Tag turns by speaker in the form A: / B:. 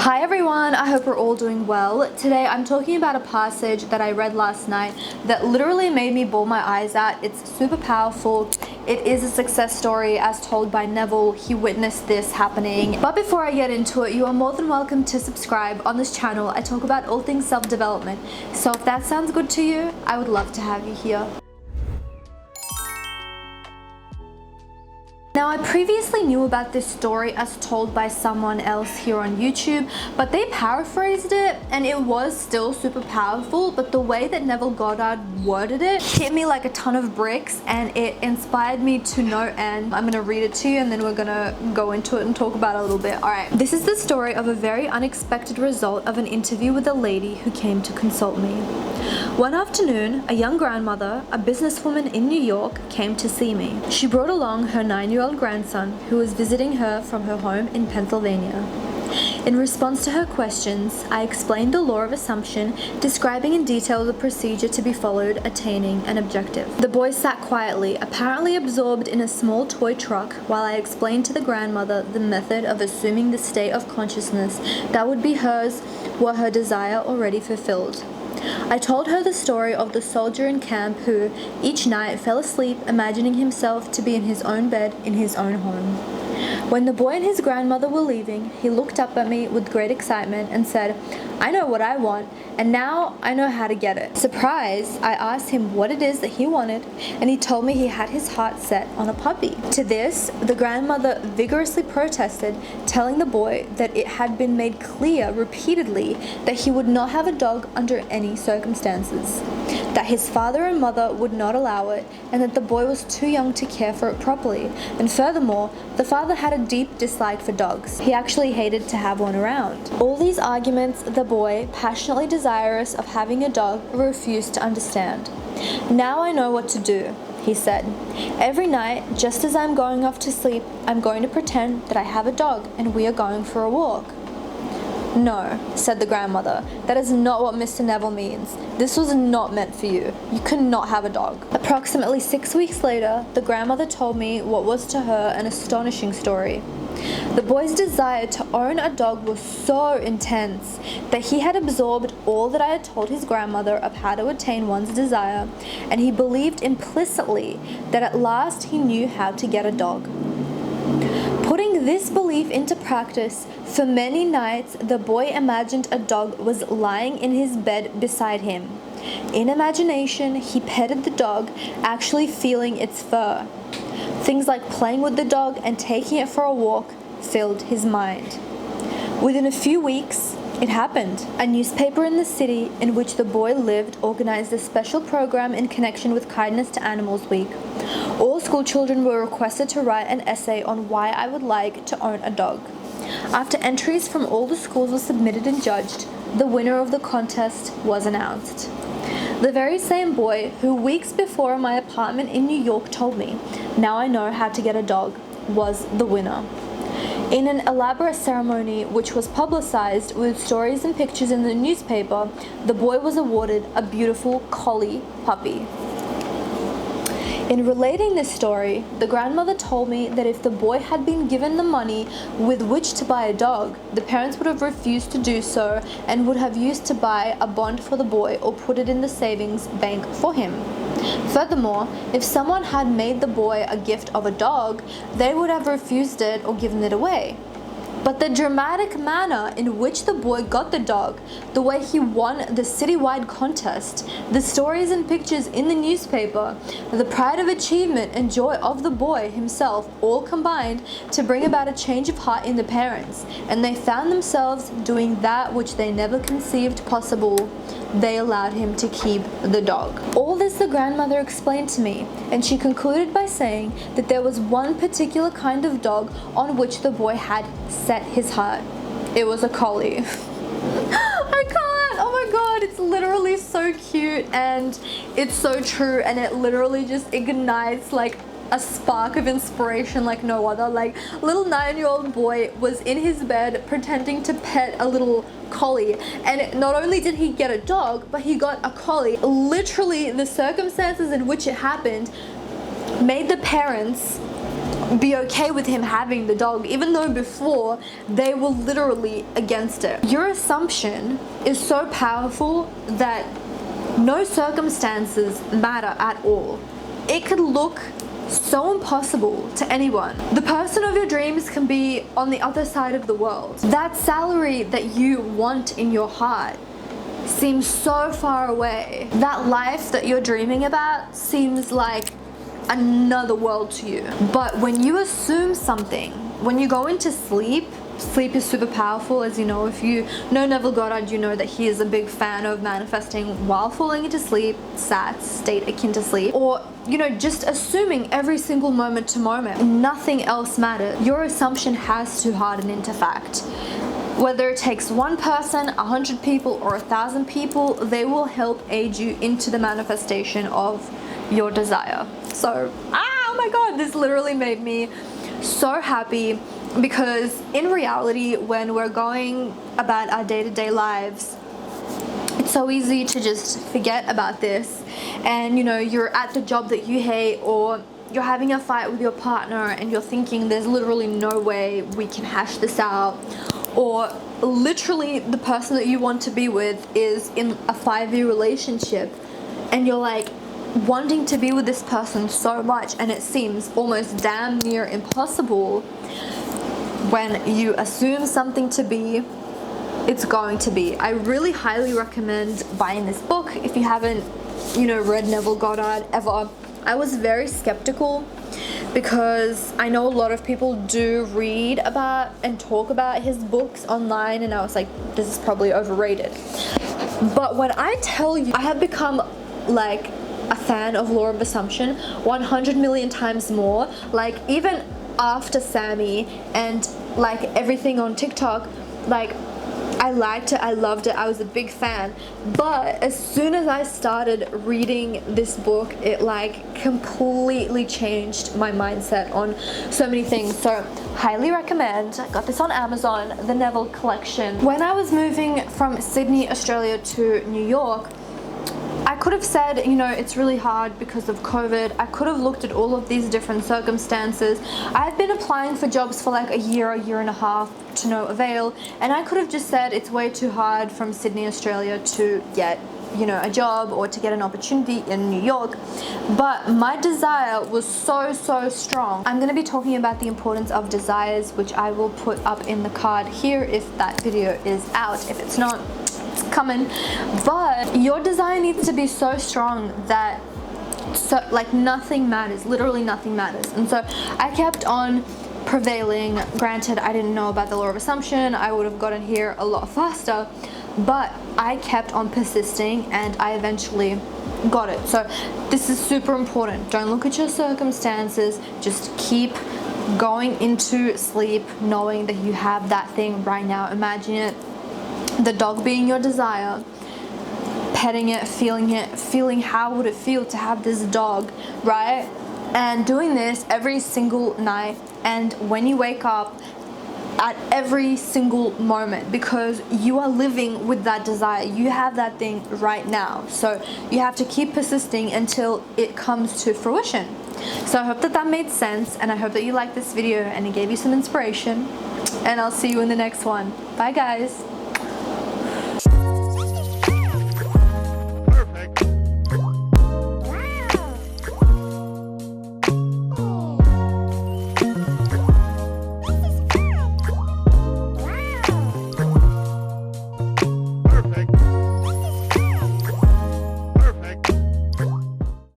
A: Hi everyone, I hope we're all doing well. Today I'm talking about a passage that I read last night that literally made me bawl my eyes out. It's super powerful. It is a success story as told by Neville. He witnessed this happening. But before I get into it, you are more than welcome to subscribe. On this channel, I talk about all things self-development. So if that sounds good to you, I would love to have you here. Now, I previously knew about this story as told by someone else here on YouTube, but they paraphrased it and it was still super powerful, but the way that Neville Goddard worded it hit me like a ton of bricks and it inspired me to no end. I'm gonna read it to you and then we're gonna go into it and talk about it a little bit. Alright, this is the story of a very unexpected result of an interview with a lady who came to consult me. One afternoon, a young grandmother, a businesswoman in New York, came to see me. She brought along her 9-year-old grandson who was visiting her from her home in Pennsylvania. In response to her questions, I explained the law of assumption, describing in detail the procedure to be followed, attaining an objective. The boy sat quietly, apparently absorbed in a small toy truck, while I explained to the grandmother the method of assuming the state of consciousness that would be hers were her desire already fulfilled. I told her the story of the soldier in camp who, each night, fell asleep imagining himself to be in his own bed in his own home. When the boy and his grandmother were leaving, he looked up at me with great excitement and said, "I know what I want, and now I know how to get it." Surprised, I asked him what it is that he wanted, and he told me he had his heart set on a puppy. To this, the grandmother vigorously protested, telling the boy that it had been made clear repeatedly that he would not have a dog under any circumstances, that his father and mother would not allow it, and that the boy was too young to care for it properly. And furthermore, the father had a deep dislike for dogs. He actually hated to have one around. All these arguments, the boy, passionately desirous of having a dog, refused to understand. "Now I know what to do," he said. "Every night, just as I'm going off to sleep, I'm going to pretend that I have a dog and we are going for a walk." "No," said the grandmother, "that is not what Mr. Neville means. This was not meant for you. You cannot have a dog." Approximately 6 weeks later, the grandmother told me what was to her an astonishing story. The boy's desire to own a dog was so intense that he had absorbed all that I had told his grandmother of how to attain one's desire, and he believed implicitly that at last he knew how to get a dog. Putting this belief into practice, for many nights the boy imagined a dog was lying in his bed beside him. In imagination, he petted the dog, actually feeling its fur. Things like playing with the dog and taking it for a walk filled his mind. Within a few weeks, it happened. A newspaper in the city in which the boy lived organized a special program in connection with Kindness to Animals Week. All school children were requested to write an essay on why I would like to own a dog. After entries from all the schools were submitted and judged, the winner of the contest was announced. The very same boy who weeks before in my apartment in New York told me, "Now I know how to get a dog," was the winner. In an elaborate ceremony which was publicized with stories and pictures in the newspaper, the boy was awarded a beautiful collie puppy. In relating this story, the grandmother told me that if the boy had been given the money with which to buy a dog, the parents would have refused to do so and would have used to buy a bond for the boy or put it in the savings bank for him. Furthermore, if someone had made the boy a gift of a dog, they would have refused it or given it away. But the dramatic manner in which the boy got the dog, the way he won the citywide contest, the stories and pictures in the newspaper, the pride of achievement and joy of the boy himself all combined to bring about a change of heart in the parents, and they found themselves doing that which they never conceived possible. They allowed him to keep the dog. All this the grandmother explained to me, and she concluded by saying that there was one particular kind of dog on which the boy had set his heart. It was a collie. I can't! Oh my god, it's literally so cute and it's so true, and it literally just ignites like a spark of inspiration like no other. Like, little 9-year-old boy was in his bed pretending to pet a little collie, and not only did he get a dog, but he got a collie. Literally, the circumstances in which it happened made the parents be okay with him having the dog, even though before they were literally against it. Your assumption is so powerful that no circumstances matter at all. It could look so impossible to anyone. The person of your dreams can be on the other side of the world. That salary that you want in your heart seems so far away. That life that you're dreaming about seems like another world to you. But when you assume something, when you go into sleep, sleep is super powerful. As you know, if you know Neville Goddard, you know that he is a big fan of manifesting while falling into sleep, SATS, state akin to sleep, or just assuming every single moment to moment. Nothing else matters. Your assumption has to harden into fact. Whether it takes one person, 100 people, or 1,000 people, they will help aid you into the manifestation of your desire. So, oh my god, this literally made me so happy, because in reality, when we're going about our day-to-day lives, it's so easy to just forget about this, and you're at the job that you hate, or you're having a fight with your partner and you're thinking there's literally no way we can hash this out, or literally the person that you want to be with is in a 5-year relationship and you're like wanting to be with this person so much, and it seems almost damn near impossible. When you assume something to be, it's going to be. I really highly recommend buying this book if you haven't read Neville Goddard ever. I was very skeptical because I know a lot of people do read about and talk about his books online, and I was like, this is probably overrated. But when I tell you, I have become like a fan of Law of Assumption 100 million times more. Like, even after Sammy and like everything on TikTok, like I liked it, I loved it, I was a big fan. But as soon as I started reading this book, it like completely changed my mindset on so many things. So highly recommend. I got this on Amazon, the Neville collection. When I was moving from Sydney, Australia to New York, I could have said, it's really hard because of COVID. I could have looked at all of these different circumstances. I've been applying for jobs for like a year and a half to no avail, and I could have just said it's way too hard from Sydney, Australia to get, a job or to get an opportunity in New York. But my desire was so strong. I'm going to be talking about the importance of desires, which I will put up in the card here if that video is out. If it's not, coming. But your desire needs to be so strong that like nothing matters, literally nothing matters. And so I kept on prevailing. Granted, I didn't know about the Law of Assumption, I would have gotten here a lot faster, but I kept on persisting and I eventually got it. So this is super important. Don't look at your circumstances, just keep going into sleep knowing that you have that thing right now. Imagine it, the dog being your desire, petting it, feeling how would it feel to have this dog, right? And doing this every single night, and when you wake up, at every single moment, because you are living with that desire. You have that thing right now, so you have to keep persisting until it comes to fruition. So I hope that made sense, and I hope that you liked this video and it gave you some inspiration, and I'll see you in the next one. Bye guys.